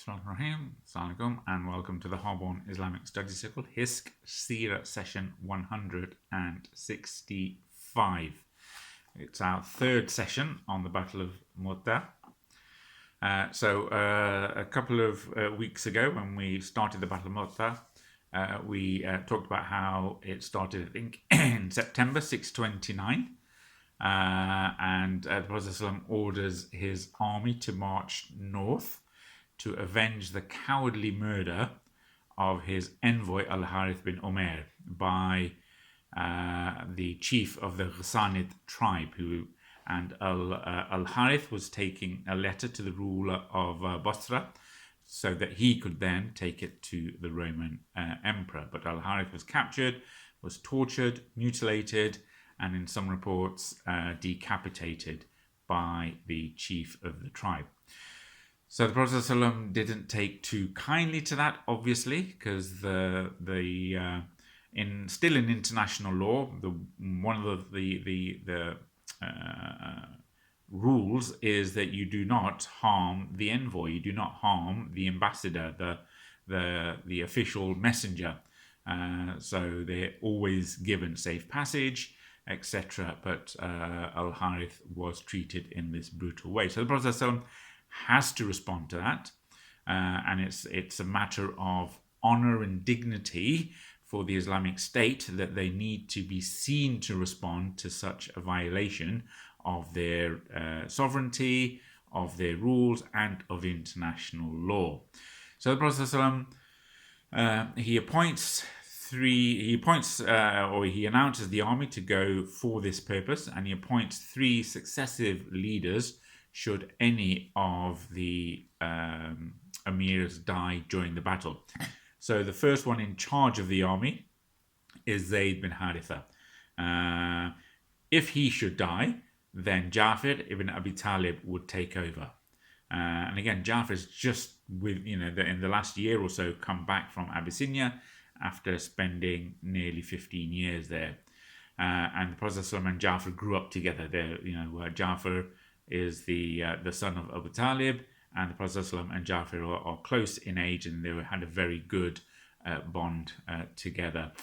Bismillahirrahmanirrahim. Assalamu alaikum and welcome to the Harborne Islamic Study Circle, HISC Seerah session 165. It's our third session on the Battle of Mutah. A couple of weeks ago when we started the Battle of Mutah, we talked about how it started, I think, in September 629. And the Prophet ﷺ orders his army to march north to avenge the cowardly murder of his envoy Al-Harith bin Umair by the chief of the Ghassanid tribe, and Al-Harith was taking a letter to the ruler of Basra so that he could then take it to the Roman emperor. But Al-Harith was captured, was tortured, mutilated, and in some reports decapitated by the chief of the tribe. So the Prophet ﷺ didn't take too kindly to that, obviously, because still in international law, one of the rules is that you do not harm the envoy, you do not harm the ambassador, the official messenger. So they're always given safe passage, etc. But Al-Harith was treated in this brutal way. So the Prophet ﷺ has to respond to that, and it's a matter of honor and dignity for the Islamic State that they need to be seen to respond to such a violation of their sovereignty, of their rules, and of international law. So the Prophet he announces the army to go for this purpose, and he appoints 3 successive leaders should any of the emirs die during the battle. So the first one in charge of the army is Zaid bin Haritha. If he should die, then Jafar ibn Abi Talib would take over. And again, Jafar's just in the last year or so come back from Abyssinia after spending nearly 15 years there. And the Prophet ﷺ and Jafar grew up together. Jafar is the son of Abu Talib, and the Prophet ﷺ and Jafar are close in age, and they had a very good bond together.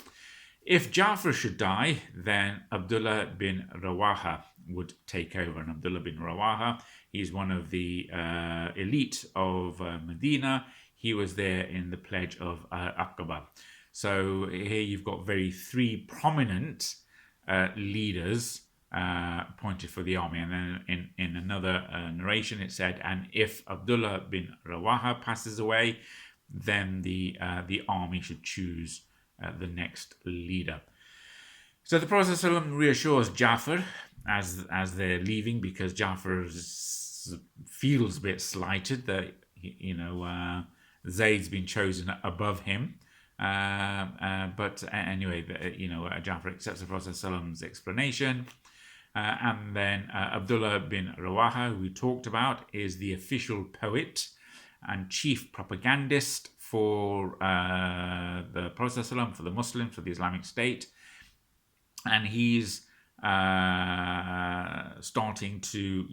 If Jafar should die, then Abdullah bin Rawahah would take over. And Abdullah bin Rawahah, he's one of the elite of Medina. He was there in the pledge of Aqaba. So here you've got 3 prominent leaders appointed for the army. And then in another narration it said, and if Abdullah bin Rawahah passes away, then the army should choose the next leader. So the Prophet ﷺ reassures Jafar as they're leaving, because Jafar feels a bit slighted that Zaid's been chosen above him. But anyway, Jafar accepts the Prophet ﷺ's explanation. And then Abdullah bin Rawahah, who we talked about, is the official poet and chief propagandist for the Prophet ﷺ, for the Muslims, for the Islamic State. And he's starting to,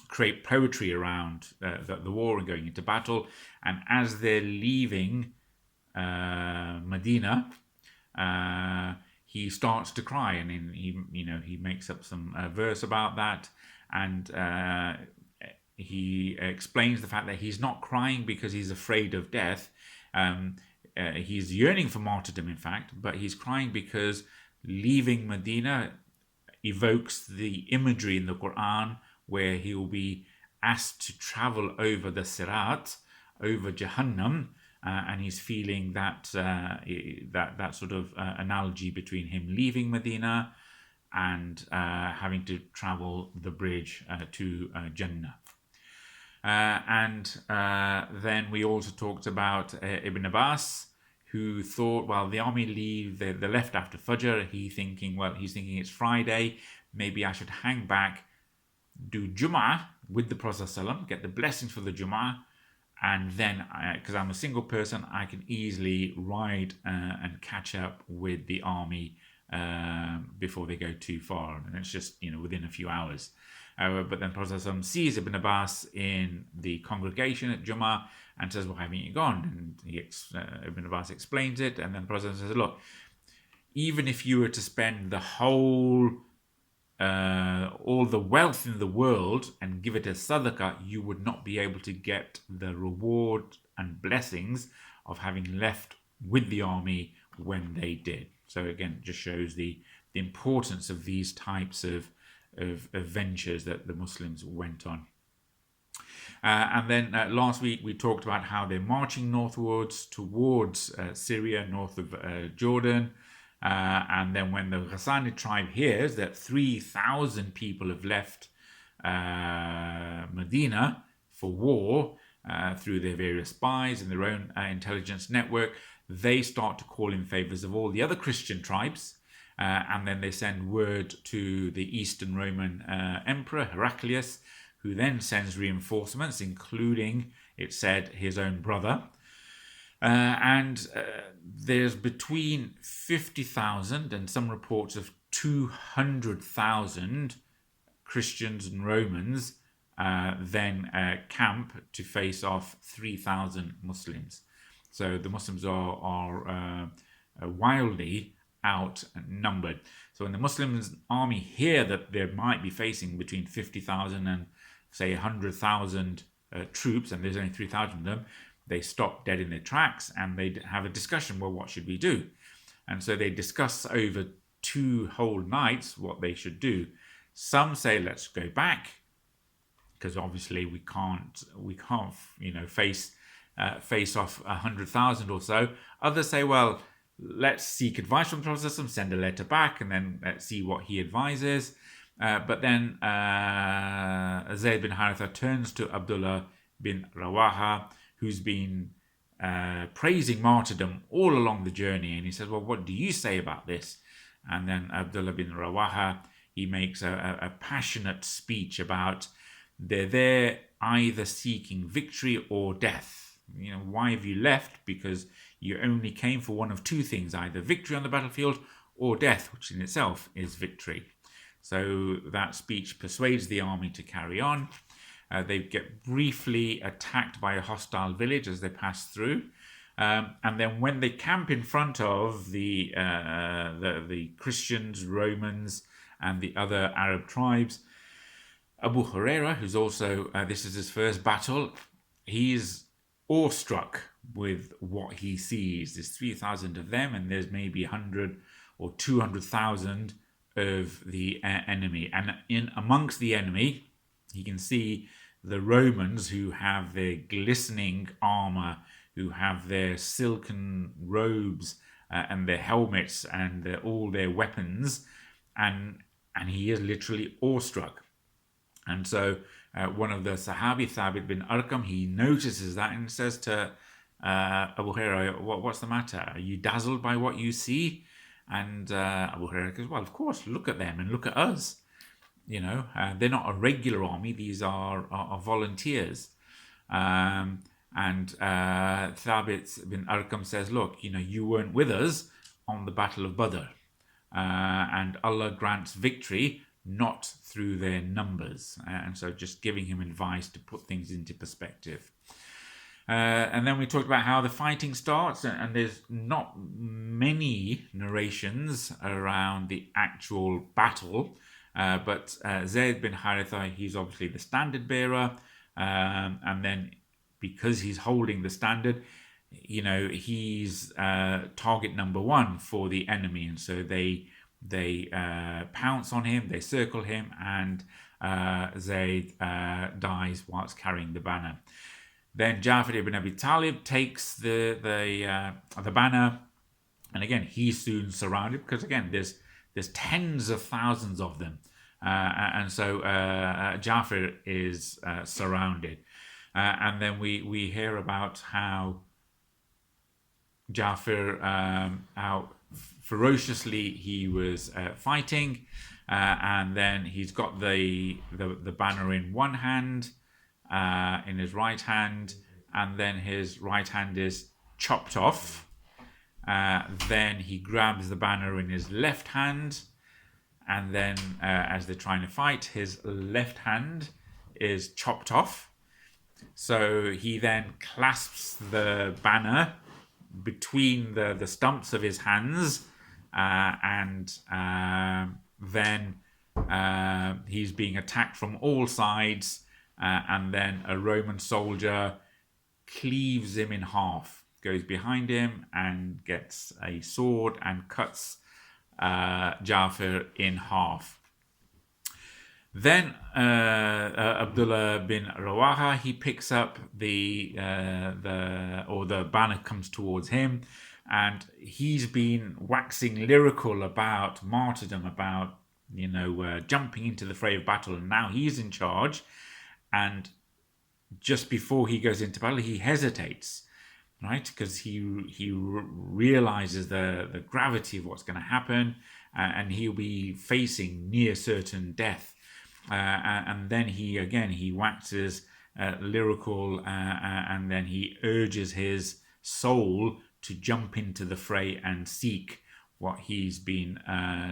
create poetry around the war and going into battle. And as they're leaving Medina, he starts to cry, and he makes up some verse about that, and he explains the fact that he's not crying because he's afraid of death. He's yearning for martyrdom, in fact, but he's crying because leaving Medina evokes the imagery in the Qur'an where he will be asked to travel over the Sirat, over Jahannam, and he's feeling that sort of analogy between him leaving Medina and having to travel the bridge to Jannah. Then we also talked about Ibn Abbas, who thought, the army leave, they left after Fajr. He's thinking it's Friday, maybe I should hang back, do Jum'ah with the Prophet ﷺ, get the blessings for the Jum'ah, and then, because I'm a single person, I can easily ride and catch up with the army before they go too far. And it's just, within a few hours. But then Prophet sees Ibn Abbas in the congregation at Jummah and says, "Why haven't you gone?" And Ibn Abbas explains it, and then the Prophet says, "Look, even if you were to spend the whole all the wealth in the world and give it as sadaqah, you would not be able to get the reward and blessings of having left with the army when they did." So again, it just shows the importance of these types of ventures that the Muslims went on. And then last week we talked about how they're marching northwards towards Syria, north of Jordan. And then when the Ghassani tribe hears that 3,000 people have left Medina for war through their various spies and their own intelligence network, they start to call in favors of all the other Christian tribes. And then they send word to the Eastern Roman Emperor, Heraclius, who then sends reinforcements, including, it said, his own brother. And there's between 50,000 and some reports of 200,000 Christians and Romans then camp to face off 3,000 Muslims. So the Muslims are wildly outnumbered. So when the Muslims army hear that they might be facing between 50,000 and say 100,000 troops, and there's only 3,000 of them, they stop dead in their tracks and they have a discussion. Well, what should we do? And so they discuss over 2 whole nights what they should do. Some say, let's go back, because obviously we can't face off 100,000 or so. Others say, well, let's seek advice from the Prophet, send a letter back, and then let's see what he advises. But then Zaid bin Haritha turns to Abdullah bin Rawahah, who's been praising martyrdom all along the journey. And he says, well, what do you say about this? And then Abdullah bin Rawahah, he makes a passionate speech about they're there either seeking victory or death. Why have you left? Because you only came for one of 2 things, either victory on the battlefield or death, which in itself is victory. So that speech persuades the army to carry on. They get briefly attacked by a hostile village as they pass through. And then when they camp in front of the Christians, Romans, and the other Arab tribes, Abu Hurairah, who's also, this is his first battle, he's awestruck with what he sees. There's 3,000 of them, and there's maybe 100 or 200,000 of the enemy. And in amongst the enemy, he can see the Romans, who have their glistening armor, who have their silken robes and their helmets and all their weapons, and he is literally awestruck. And so one of the sahabae, Thabit bin Arqam, he notices that and says to Abu Hurairah, what's the matter? Are you dazzled by what you see? And Abu Hurairah goes, well, of course, look at them and look at us. They're not a regular army. These are volunteers. And Thabit bin Arqam says, look, you weren't with us on the Battle of Badr. And Allah grants victory not through their numbers. And so just giving him advice to put things into perspective. And then we talked about how the fighting starts, and there's not many narrations around the actual battle. But Zaid bin Haritha, he's obviously the standard bearer. And then because he's holding the standard, he's target number 1 for the enemy. And so they pounce on him, they circle him, and Zaid dies whilst carrying the banner. Then Jafar ibn Abi Talib takes the banner, and again he's soon surrounded, because again there's tens of thousands of them, and so Jafar is surrounded, and then we hear about how Jafar how ferociously he was fighting, and then he's got the banner in one hand, in his right hand, and then his right hand is chopped off. Then he grabs the banner in his left hand, and then as they're trying to fight, his left hand is chopped off. So he then clasps the banner between the stumps of his hands, and then he's being attacked from all sides, and then a Roman soldier cleaves him in half, goes behind him and gets a sword and cuts Jafar in half. Then Abdullah bin Rawahah, he picks up the banner comes towards him, and he's been waxing lyrical about martyrdom, about jumping into the fray of battle, and now he's in charge. And just before he goes into battle, he hesitates, right? Because he realizes the gravity of what's going to happen, and he'll be facing near certain death. And then he waxes lyrical, and then he urges his soul to jump into the fray and seek what he's been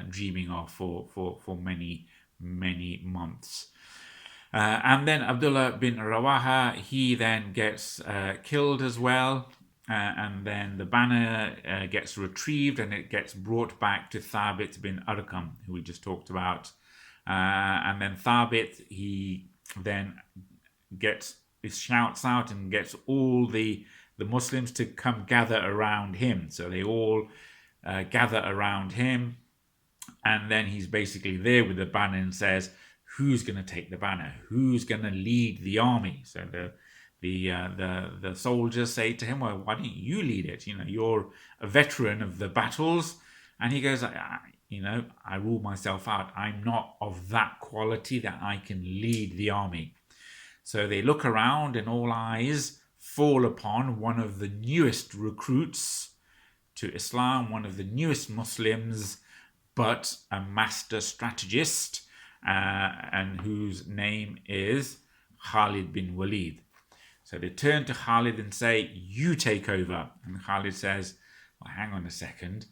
dreaming of for many months. And then Abdullah bin Rawahah, he then gets killed as well, and then the banner gets retrieved and it gets brought back to Thabit bin Arqam, who we just talked about. And then Thabit, he then shouts out and gets all the Muslims to come gather around him. So they all gather around him, and then he's basically there with the banner and says, who's going to take the banner? Who's going to lead the army? So the soldiers say to him, well, why don't you lead it? You're a veteran of the battles. And he goes, I rule myself out. I'm not of that quality that I can lead the army. So they look around and all eyes fall upon one of the newest recruits to Islam, one of the newest Muslims, but a master strategist, and whose name is Khalid bin Walid. So they turn to Khalid and say, you take over. And Khalid says, well, hang on a second.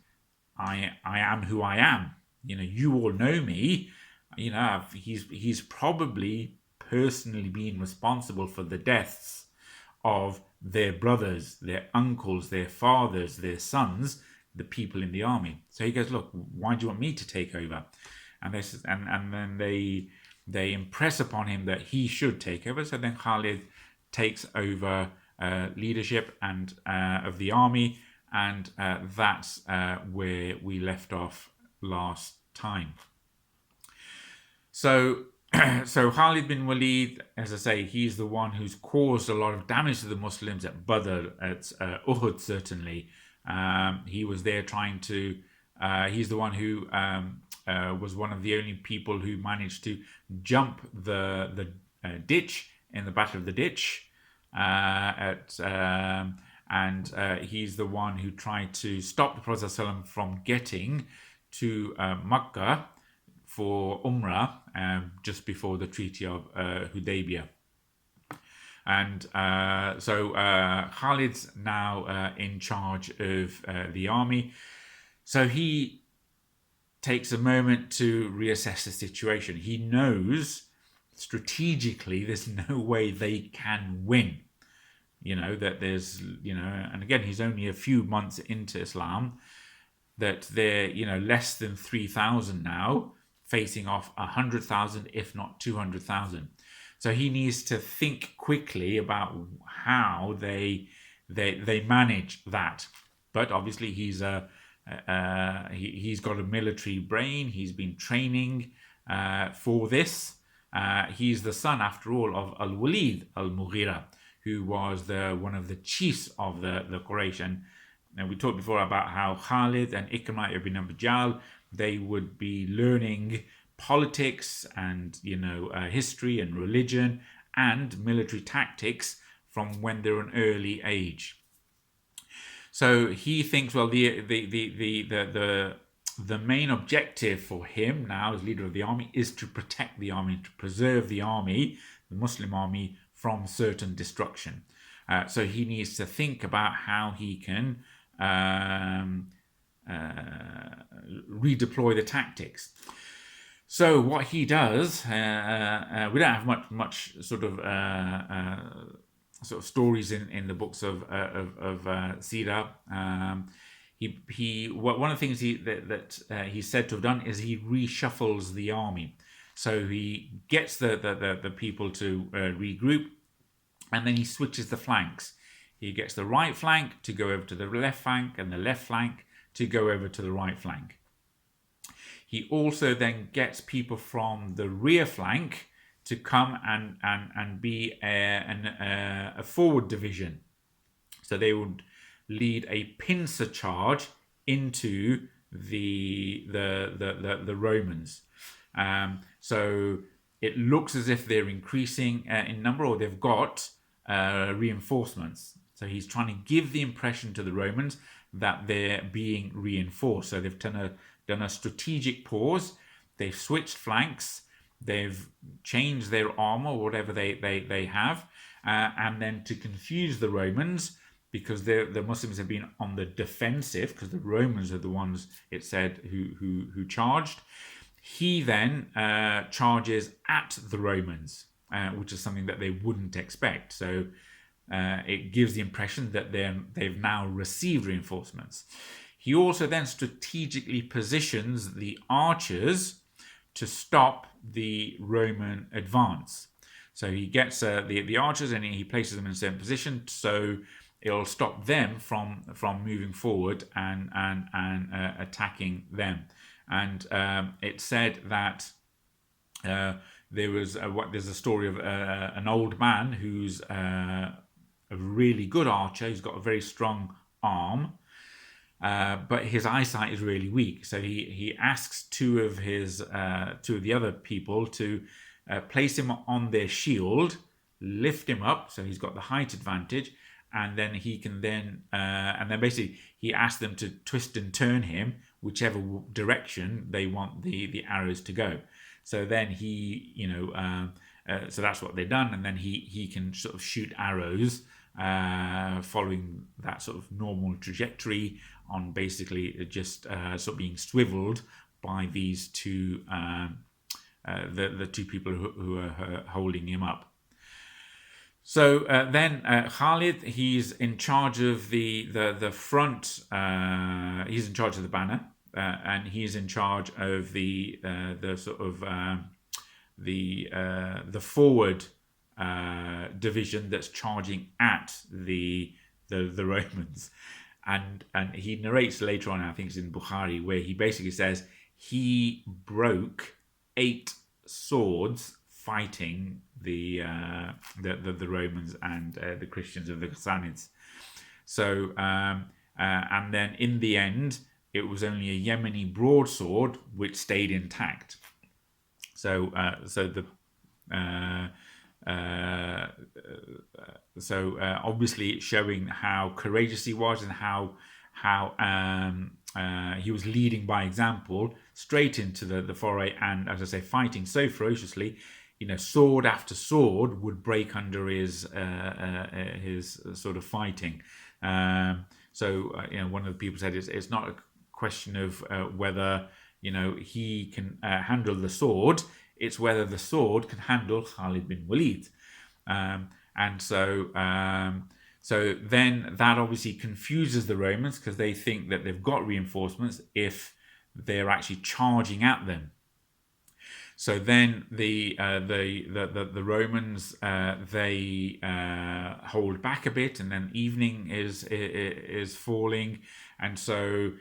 I am who I am. You all know me. He's probably personally been responsible for the deaths of their brothers, their uncles, their fathers, their sons, the people in the army. So he goes, look, why do you want me to take over? And then they impress upon him that he should take over. So then Khalid takes over leadership and of the army, and that's where we left off last time. So Khalid bin Walid, as I say, he's the one who's caused a lot of damage to the Muslims at Badr, at Uhud certainly. He was there trying to. He's the one who was one of the only people who managed to jump the ditch in the Battle of the Ditch, and he's the one who tried to stop the Prophet ﷺ from getting to Makkah for Umrah just before the Treaty of Hudaybiyah. And so Khalid's now in charge of the army. So he takes a moment to reassess the situation. He knows strategically there's no way they can win. That there's, and again, he's only a few months into Islam, that they're, less than 3,000 now, facing off 100,000, if not 200,000. So he needs to think quickly about how they manage that. But obviously he's got a military brain. He's been training for this. He's the son, after all, of Al-Walid al-Mughira, who was one of the chiefs of the Quraysh. And we talked before about how Khalid and Ikrimah ibn Abi Jahl, they would be learning politics and history and religion and military tactics from when they're an early age. So he thinks, well, the main objective for him now as leader of the army is to protect the army, to preserve the army, the Muslim army, from certain destruction. So he needs to think about how he can redeploy the tactics. So what he does, we don't have much sort of stories in the books of Seerah. One of the things he's said to have done is he reshuffles the army. So he gets the people to regroup, and then he switches the flanks. He gets the right flank to go over to the left flank, and the left flank to go over to the right flank. He also then gets people from the rear flank to come and be a forward division. So they would lead a pincer charge into the Romans. So it looks as if they're increasing in number, or they've got reinforcements. So he's trying to give the impression to the Romans that they're being reinforced. So they've done a strategic pause. They've switched flanks. They've changed their armor, whatever they have, and then to confuse the Romans, because the Muslims have been on the defensive, because the Romans are the ones, it said, who charged. He then charges at the Romans, which is something that they wouldn't expect. So it gives the impression that they've now received reinforcements. He also then strategically positions the archers to stop the Roman advance. So he gets the archers and he places them in a certain position, so it'll stop them from moving forward and attacking them. And it said that there's a story of an old man who's a really good archer. He's got a very strong arm, but his eyesight is really weak. So he asks two of the other people to place him on their shield, lift him up, so he's got the height advantage, and then he can basically he asks them to twist and turn him whichever direction they want the arrows to go. So then so that's what they've done, and then he can sort of shoot arrows following that sort of normal trajectory on basically just sort of being swiveled by these two the two people who are holding him up. So then Khalid, he's in charge of the front. He's in charge of the banner, and he's in charge of the sort of the forward division that's charging at the Romans. And he narrates later on, I think it's in Bukhari, where he basically says he broke 8 swords fighting the Romans and the Christians of the Ghassanids. So and then in the end, it was only a Yemeni broadsword which stayed intact. So obviously showing how courageous he was and how he was leading by example straight into the foray, and as I say, fighting so ferociously, sword after sword would break under his sort of fighting. One of the people said it's not a question of whether he can handle the sword, it's whether the sword can handle Khalid bin Walid. So then that obviously confuses the Romans, because they think that they've got reinforcements if they're actually charging at them. So then the Romans they hold back a bit, and then evening is falling, and so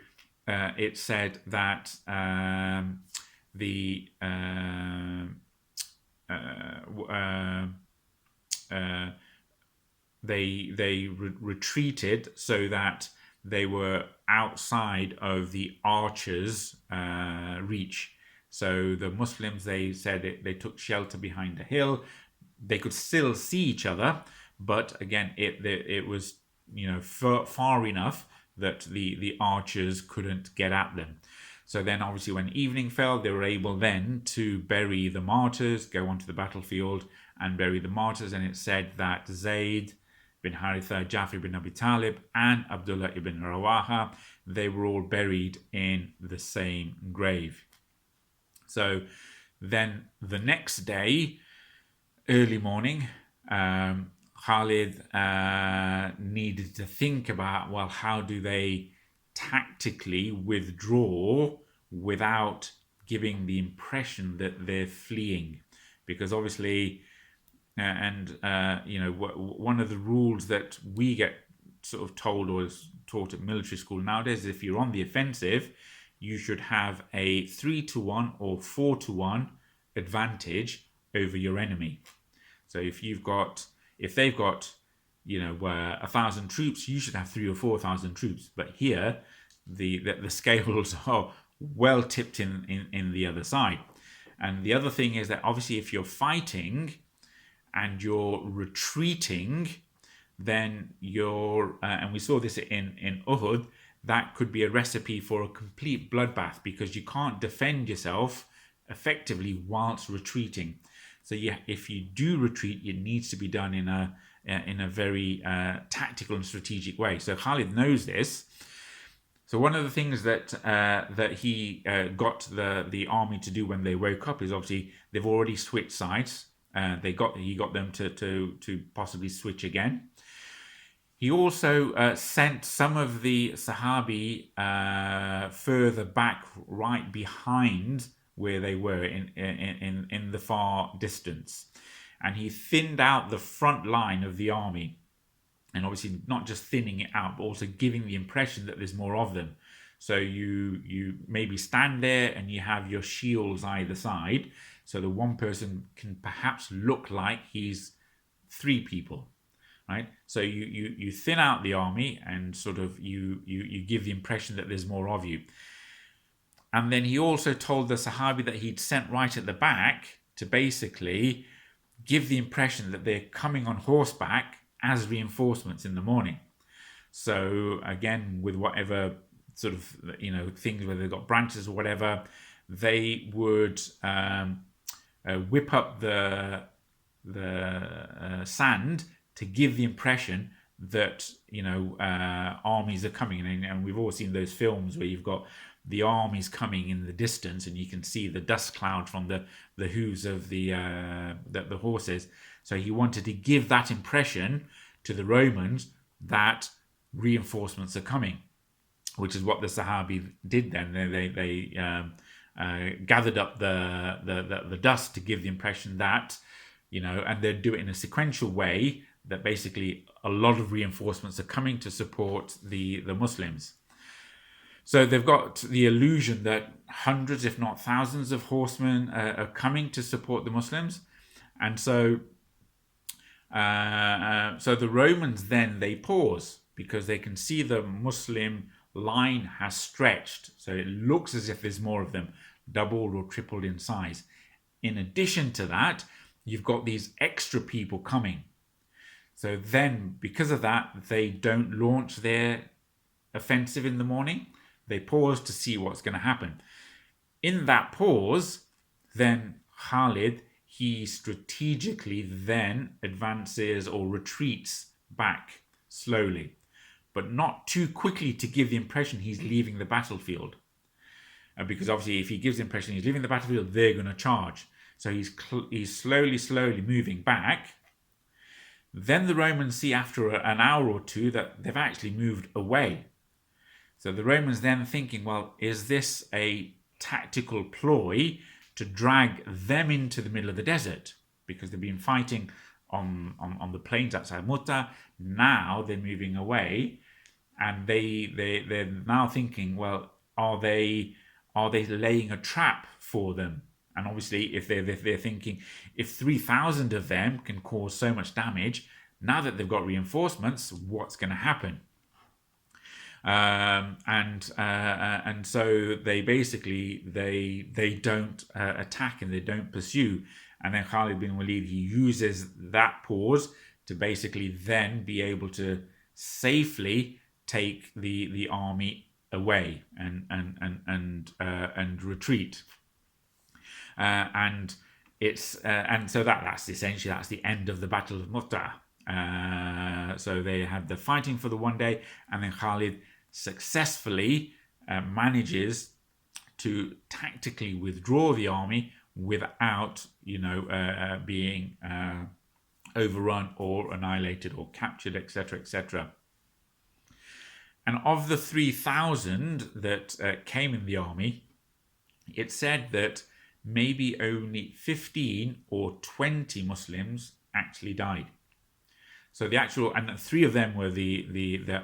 it said that they retreated so that they were outside of the archers' reach. So the Muslims, they said they took shelter behind a hill. They could still see each other, but again, it was far enough that the archers couldn't get at them. So then obviously when evening fell, they were able then to bury the martyrs, go onto the battlefield and bury the martyrs. And it said that Zaid bin Haritha, Jafar bin Abi Talib, and Abdullah ibn Rawahah, they were all buried in the same grave. So Then the next day, early morning, Khalid needed to think about, well, how do they tactically withdraw without giving the impression that they're fleeing? Because obviously, one of the rules that we get sort of told or is taught at military school nowadays is if you're on the offensive, you should have a 3-1 or 4-1 advantage over your enemy. So if they've got 1,000 troops, you should have 3,000 or 4,000 troops. But here, the scales are well tipped in the other side. And the other thing is that obviously if you're fighting and you're retreating, then and we saw this in Uhud, that could be a recipe for a complete bloodbath, because you can't defend yourself effectively whilst retreating. So if you do retreat, it needs to be done in a very tactical and strategic way. So Khalid knows this. So one of the things that he got the army to do when they woke up is obviously they've already switched sides. He got them to possibly switch again. He also sent some of the sahabae further back, right behind where they were in the far distance, and he thinned out the front line of the army. And obviously not just thinning it out, but also giving the impression that there's more of them. So you maybe stand there and you have your shields either side, so the one person can perhaps look like he's 3 people, right? So you thin out the army and sort of you give the impression that there's more of you. And then he also told the sahabi that he'd sent right at the back to basically give the impression that they're coming on horseback as reinforcements in the morning. So again, with whatever sort of things, whether they've got branches or whatever, they would whip up the sand to give the impression that armies are coming. And we've all seen those films where you've got the armies coming in the distance, and you can see the dust cloud from the hooves of the horses. So he wanted to give that impression to the Romans that reinforcements are coming, which is what the Sahabi did then. They gathered up the dust to give the impression that, and they'd do it in a sequential way, that basically a lot of reinforcements are coming to support the Muslims. So they've got the illusion that hundreds, if not thousands, of horsemen are coming to support the Muslims. And so the Romans then, they pause because they can see the Muslim line has stretched. So it looks as if there's more of them, doubled or tripled in size. In addition to that, you've got these extra people coming. So then, because of that, they don't launch their offensive in the morning. They pause to see what's going to happen. In that pause, then Khalid, he strategically then advances or retreats back slowly, but not too quickly to give the impression he's leaving the battlefield. Because obviously if he gives the impression he's leaving the battlefield, they're going to charge. So he's slowly moving back. Then the Romans see after an hour or two that they've actually moved away. So the Romans then thinking, well, is this a tactical ploy to drag them into the middle of the desert? Because they've been fighting on the plains outside Mutah. Now they're moving away, and they're now thinking, well, are they laying a trap for them? And obviously, if they're thinking, if 3,000 of them can cause so much damage, now that they've got reinforcements, what's going to happen? And so they basically they don't attack and they don't pursue. And then Khalid bin Walid, he uses that pause to basically then be able to safely take the army away and retreat. And so that's essentially the end of the Battle of Mutah. So they had the fighting for the one day, and then Khalid successfully manages to tactically withdraw the army without, being overrun or annihilated or captured, etc., etc. And of the 3,000 that came in the army, it said that maybe only 15 or 20 Muslims actually died. So the actual, and 3 of them were the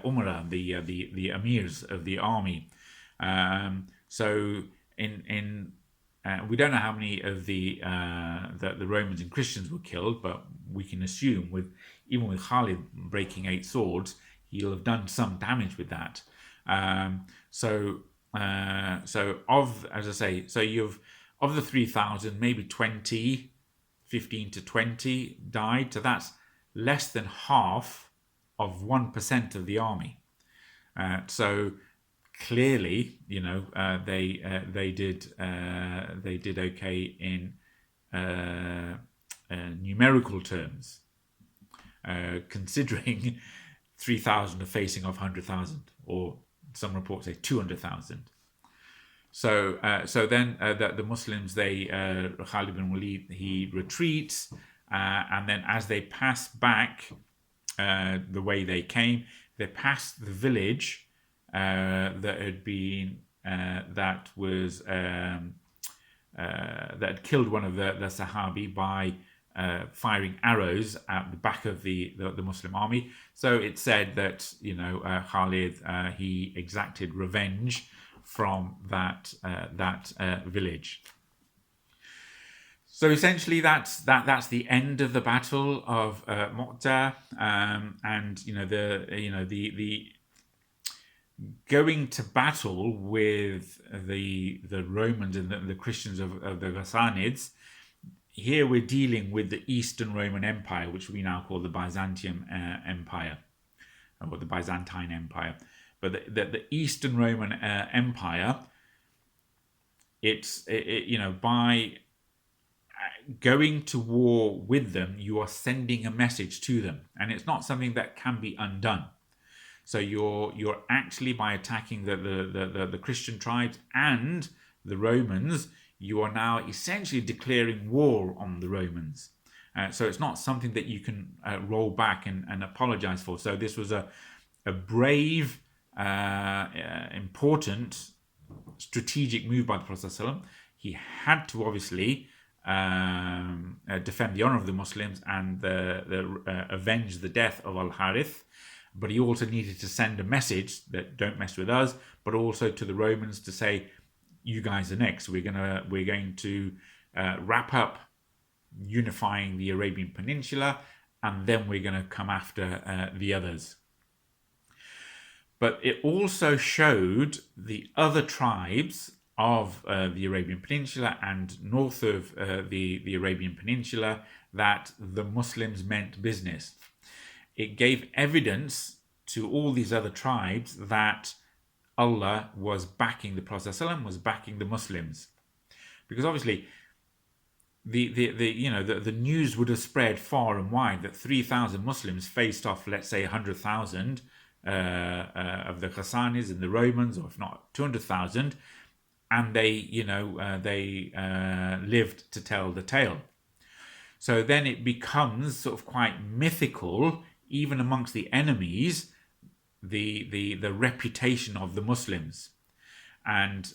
umara, the emirs of the army. So we don't know how many of the Romans and Christians were killed, but we can assume even with Khalid breaking 8 swords, he'll have done some damage with that. So you've of the 3,000, maybe 15 to 20 died. So that's less than half of 1% of the army. So clearly, they did okay in numerical terms, considering 3,000 are facing off 100,000, or some reports say 200,000. So then the Muslims, Khalid bin Walid, he retreats, and then as they pass back the way they came, they passed the village that had been that had killed one of the sahabae by firing arrows at the back of the Muslim army. So it said that Khalid he exacted revenge from that village. So essentially, that's the end of the Battle of Mutah, and the going to battle with the Romans and the Christians of the Ghassanids. Here we're dealing with the Eastern Roman Empire, which we now call the Byzantine Empire, or the Byzantine Empire. But the Eastern Roman Empire, by going to war with them, you are sending a message to them, and it's not something that can be undone. So you're actually, by attacking the Christian tribes and the Romans, you are now essentially declaring war on the Romans. So it's not something that you can roll back and apologize for. So this was a brave, important, strategic move by the Prophet ﷺ. He had to obviously defend the honor of the Muslims and avenge the death of Al-Harith. But he also needed to send a message that don't mess with us, but also to the Romans to say, you guys are next. We're going to wrap up unifying the Arabian Peninsula, and then we're going to come after the others. But it also showed the other tribes of the Arabian Peninsula and north of the Arabian Peninsula that the Muslims meant business. It gave evidence to all these other tribes that Allah was backing the Prophet ﷺ, was backing the Muslims, because obviously the news would have spread far and wide that 3,000 Muslims faced off, let's say 100,000 of the Ghassanids and the Romans, or if not 200,000, and they lived to tell the tale. So then it becomes sort of quite mythical, even amongst the enemies, the reputation of the Muslims, and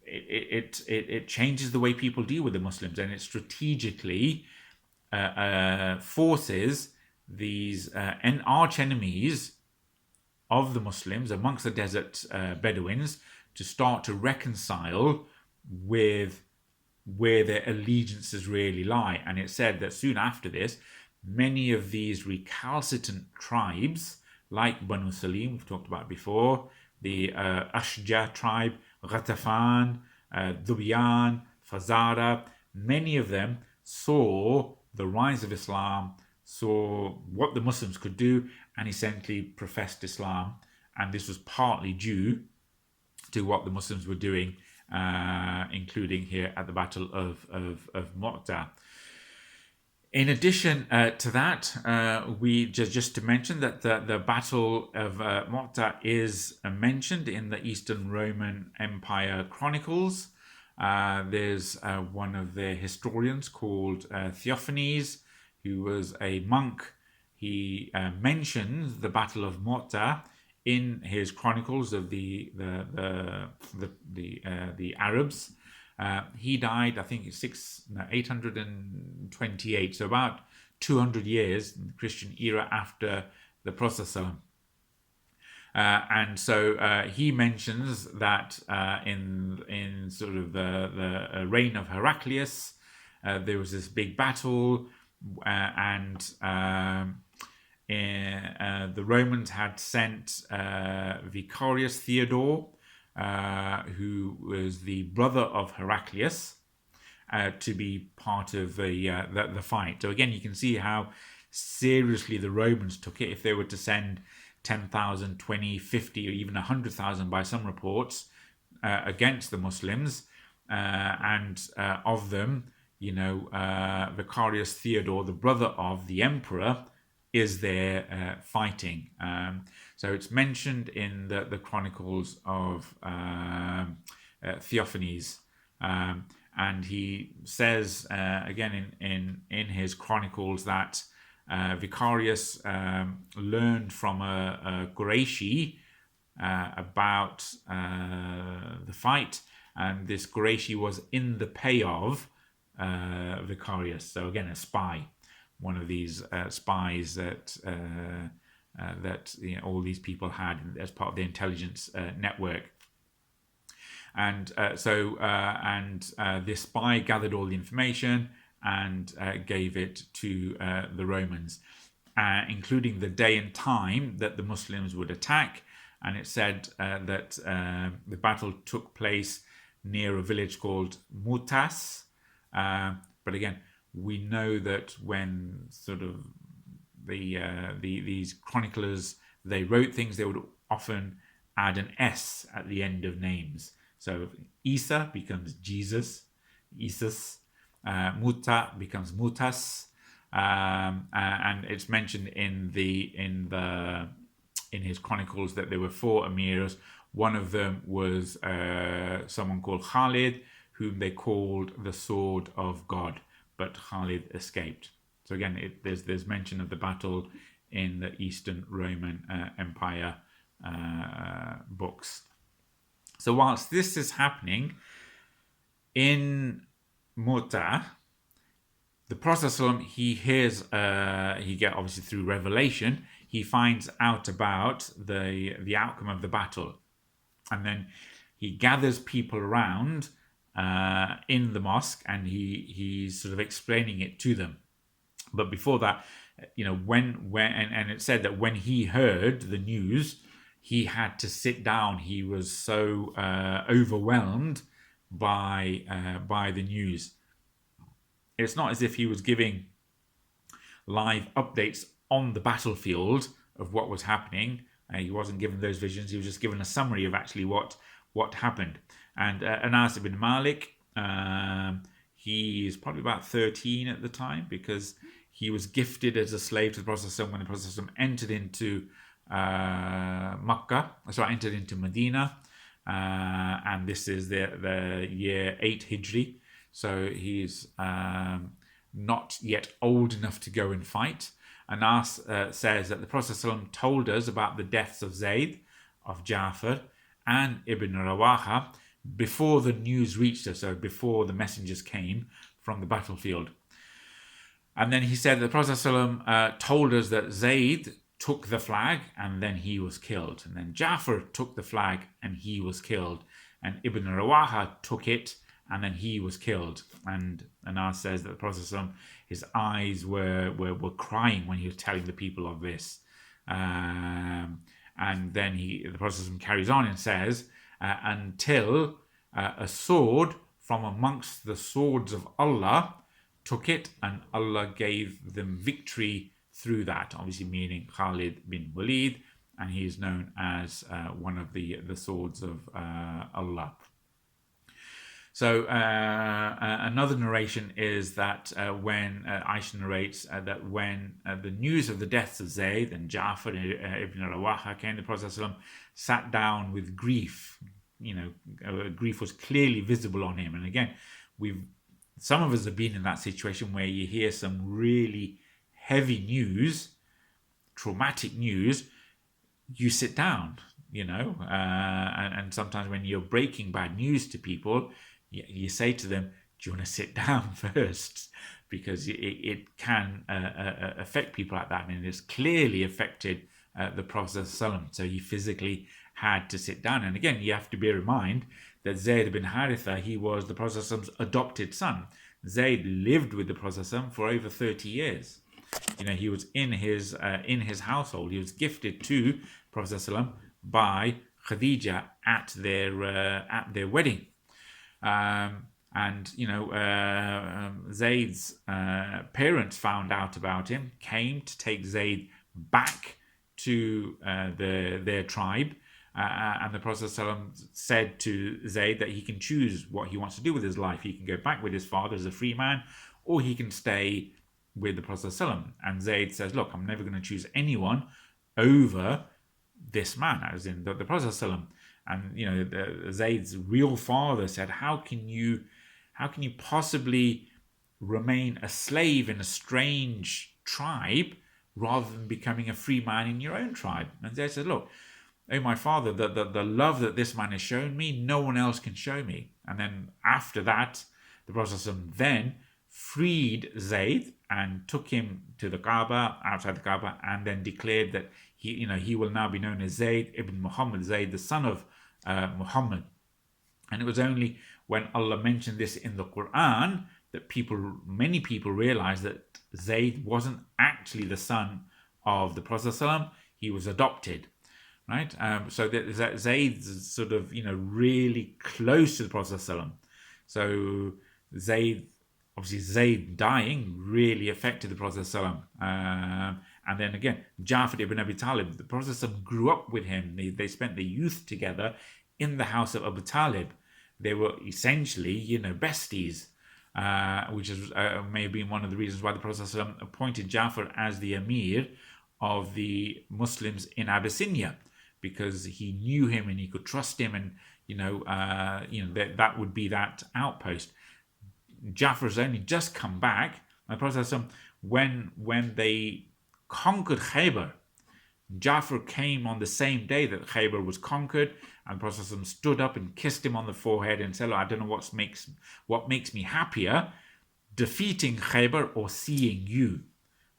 it changes the way people deal with the Muslims, and it strategically forces these arch enemies of the Muslims amongst the desert Bedouins to start to reconcile with where their allegiances really lie. And it said that soon after this, many of these recalcitrant tribes, like Banu Salim, we've talked about before, the Ashja tribe, Ghatafan, Dhubiyan, Fazara, many of them saw the rise of Islam, saw what the Muslims could do, and essentially professed Islam. And this was partly due to what the Muslims were doing, including here at the Battle of Mutah. In addition to that, we just to mention that the Battle of Mutah is mentioned in the Eastern Roman Empire Chronicles, There's one of their historians called Theophanes, who was a monk. He mentions the Battle of Mutah in his chronicles of the Arabs. He died, I think, 828, so about 200 years in the Christian era after the Prophet. And so he mentions that in sort of the reign of Heraclius, there was this big battle, and the Romans had sent Vicarius Theodore, who was the brother of Heraclius, to be part of the fight. So again, you can see how seriously the Romans took it. If they were to send 10,000, 20, 50, or even 100,000 by some reports against the Muslims, and of them, Vicarius Theodore, the brother of the emperor, is there fighting. So it's mentioned in the chronicles of Theophanes, and he says again in his chronicles that Vicarius learned from a Qurayshi about the fight, and this Qurayshi was in the pay of Vicarius. So again, a spy, one of these spies that all these people had as part of the intelligence network. And this spy gathered all the information and gave it to the Romans, including the day and time that the Muslims would attack. And it said that the battle took place near a village called Mutah. But again, we know that when sort of these chroniclers, they wrote things, they would often add an S at the end of names. So Isa becomes Jesus, Isis. Mutah becomes Mutas, and it's mentioned in his chronicles that there were 4 emirs. One of them was someone called Khalid, whom they called the Sword of God, but Khalid escaped. So again, there's mention of the battle in the Eastern Roman Empire books. So whilst this is happening in Mutah, the Prophet he hears, he get obviously through revelation, he finds out about the outcome of the battle, and then he gathers people around in the mosque, and he's sort of explaining it to them. But before that, when it said that when he heard the news, he had to sit down. He was so overwhelmed by the news. It's not as if he was giving live updates on the battlefield of what was happening. He wasn't given those visions. He was just given a summary of actually what happened. And Anas ibn Malik, he is probably about 13 at the time, because he was gifted as a slave to the Prophet when the Prophet entered into entered into Medina, and this is the year 8 Hijri. So he's not yet old enough to go and fight. Anas says that the Prophet told us about the deaths of Zaid, of Jafar, and Ibn Rawahah before the news reached us, so before the messengers came from the battlefield. And then he said the Prophet told us that Zaid took the flag and then he was killed. And then Jafar took the flag and he was killed. And Ibn Rawahah took it and then he was killed. And Anas says that the Prophet, his eyes were crying when he was telling the people of this. And then the Prophet carries on and says, until a sword from amongst the swords of Allah took it, and Allah gave them victory through that, obviously meaning Khalid bin Walid, and he is known as one of the swords of Allah. So another narration is that when Aisha narrates that when the news of the deaths of Zayd and Jafar and Ibn Rawahah came, the Prophet sat down with grief, grief was clearly visible on him. And again, some of us have been in that situation where you hear some really heavy news, traumatic news, you sit down, and sometimes when you're breaking bad news to people, you say to them, do you want to sit down first? Because it can affect people like that, and it's clearly affected the Prophet ﷺ. So he physically had to sit down. And again, you have to bear in mind that Zaid bin Haritha, he was the Prophet ﷺ's adopted son. Zaid lived with the Prophet ﷺ for over 30 years. He was in his household. He was gifted to Prophet ﷺ by Khadija at their wedding. Zaid's parents found out about him, came to take Zaid back to their tribe, and the Prophet ﷺ said to Zaid that he can choose what he wants to do with his life. He can go back with his father as a free man, or he can stay with the Prophet ﷺ. And Zaid says, look, I'm never going to choose anyone over this man, as in the Prophet ﷺ. And Zaid's real father said, how can you possibly remain a slave in a strange tribe rather than becoming a free man in your own tribe? And Zaid said, look, oh my father, the love that this man has shown me, no one else can show me. And then after that, the Prophet ﷺ then freed Zaid and took him to the Kaaba, outside the Kaaba, and then declared that he will now be known as Zaid ibn Muhammad, Zaid the son of Muhammad. And it was only when Allah mentioned this in the Qur'an that many people realized that Zaid wasn't actually the son of the Prophet ﷺ. He was adopted, right? So that Zaid's sort of really close to the Prophet ﷺ. So Zaid dying really affected the Prophet ﷺ. And then again, Jafar ibn Abi Talib, the Prophet ﷺ grew up with him. They spent their youth together in the house of Abu Talib. They were essentially, besties, which is may have been one of the reasons why the Prophet ﷺ appointed Jafar as the Emir of the Muslims in Abyssinia, because he knew him and he could trust him, and that would be that outpost. Jafar's only just come back. The Prophet ﷺ, when they conquered Khaybar, Jafar came on the same day that Khaybar was conquered, and the Prophet ﷺ stood up and kissed him on the forehead and said, look, I don't know what makes me happier, defeating Khaybar or seeing you,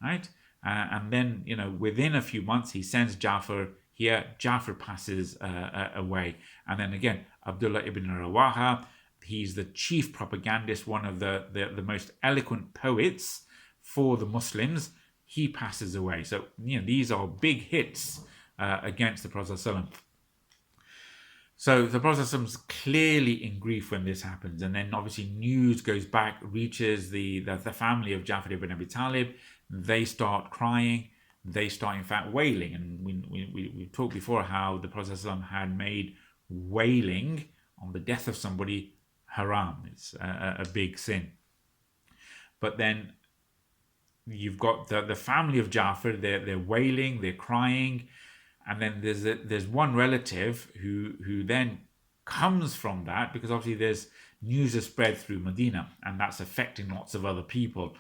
right? And then, within a few months, he sends Jafar here. Jafar passes away. And then again, Abdullah ibn Rawahah, he's the chief propagandist, one of the most eloquent poets for the Muslims. He passes away. So, these are big hits against the Prophet ﷺ. So the Prophet ﷺ is clearly in grief when this happens. And then obviously news goes back, reaches the family of Jafar ibn Abi Talib. They start crying. They start, in fact, wailing. And we talked before how the Prophet ﷺ had made wailing on the death of somebody haram. It's a big sin. But then you've got the family of Jafar. They're wailing, they're crying. And then there's one relative who then comes from that, because obviously there's news is spread through Medina, and that's affecting lots of other people.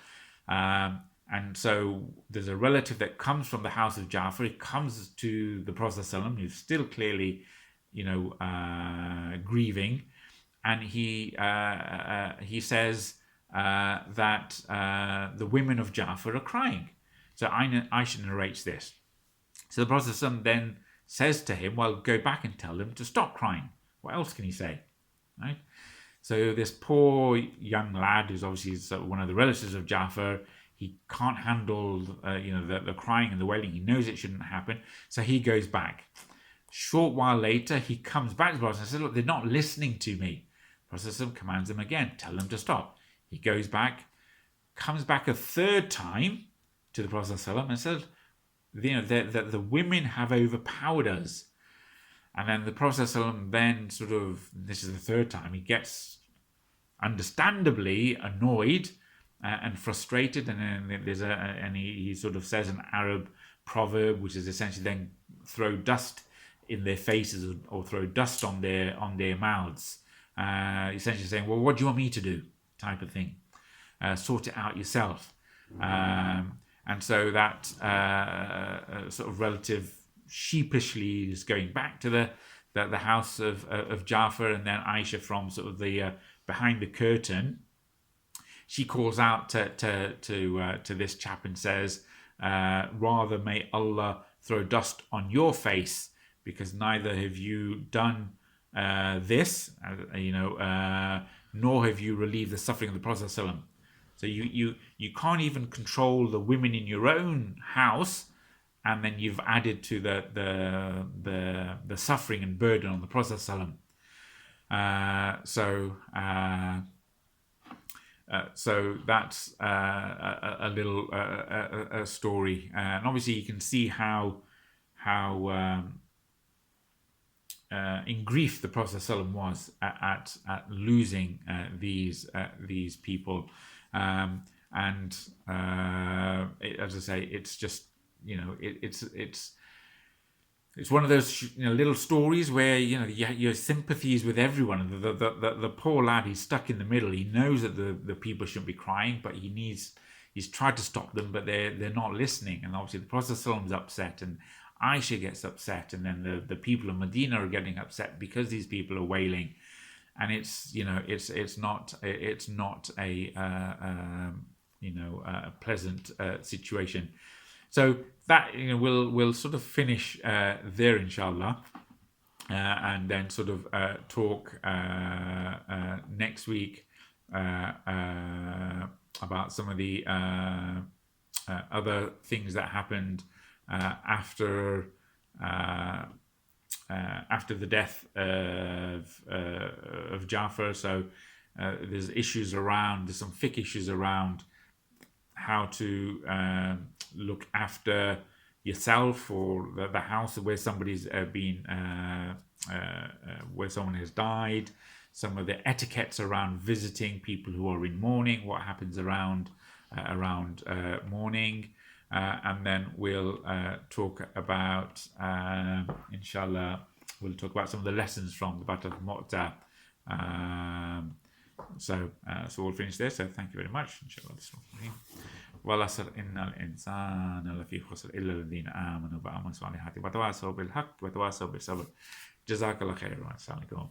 And so there's a relative that comes from the house of Jafar. He comes to the Prophet ﷺ, who's still clearly, grieving, and he says that the women of Jafar are crying. So Aisha narrates this. So the Prophet ﷺ then says to him, well, go back and tell them to stop crying. What else can he say? Right? So this poor young lad, who's obviously one of the relatives of Jafar, he can't handle the crying and the wailing. He knows it shouldn't happen. So he goes back. Short while later, he comes back to the Prophet and says, look, they're not listening to me. The Prophet ﷺ commands him again, tell them to stop. He goes back, comes back a third time to the Prophet ﷺ and says, the women have overpowered us. And then the Prophet ﷺ then this is the third time, he gets understandably annoyed and frustrated, and then he sort of says an Arab proverb, which is essentially then throw dust in their faces or throw dust on their mouths, essentially saying, well, what do you want me to do, type of thing. Sort it out yourself. And so that sort of relative sheepishly is going back to the house of Jafar, and then Aisha from sort of the behind the curtain, she calls out to this chap and says, rather may Allah throw dust on your face, because neither have you done this, nor have you relieved the suffering of the Prophet ﷺ. So you can't even control the women in your own house, and then you've added to the suffering and burden on the Prophet ﷺ. So that's a little a story, and obviously you can see how in grief the Prophet ﷺ was at losing these people, as I say, it's just it's one of those little stories where your sympathies with everyone. The poor lad, he's stuck in the middle. He knows that the people shouldn't be crying, but he's tried to stop them, but they're not listening. And obviously the Prophet ﷺ is upset, and Aisha gets upset, and then the people of Medina are getting upset because these people are wailing, and it's not a pleasant situation. So that we'll sort of finish there, inshallah, and then sort of talk next week about some of the other things that happened after the death of Jafar. So there's some fiqh issues around how to look after yourself or the house where somebody's been where someone has died, some of the etiquettes around visiting people who are in mourning, what happens around mourning, and then we'll talk about inshallah some of the lessons from the Battle of Mutah. So we'll finish there. So thank you very much. Inshallah. والعصر إن الإنسان لفي خسر إلا الذين آمنوا وعملوا الصالحات وتواصوا بالحق وتواصوا بالصبر. جزاك الله خير. السلام عليكم.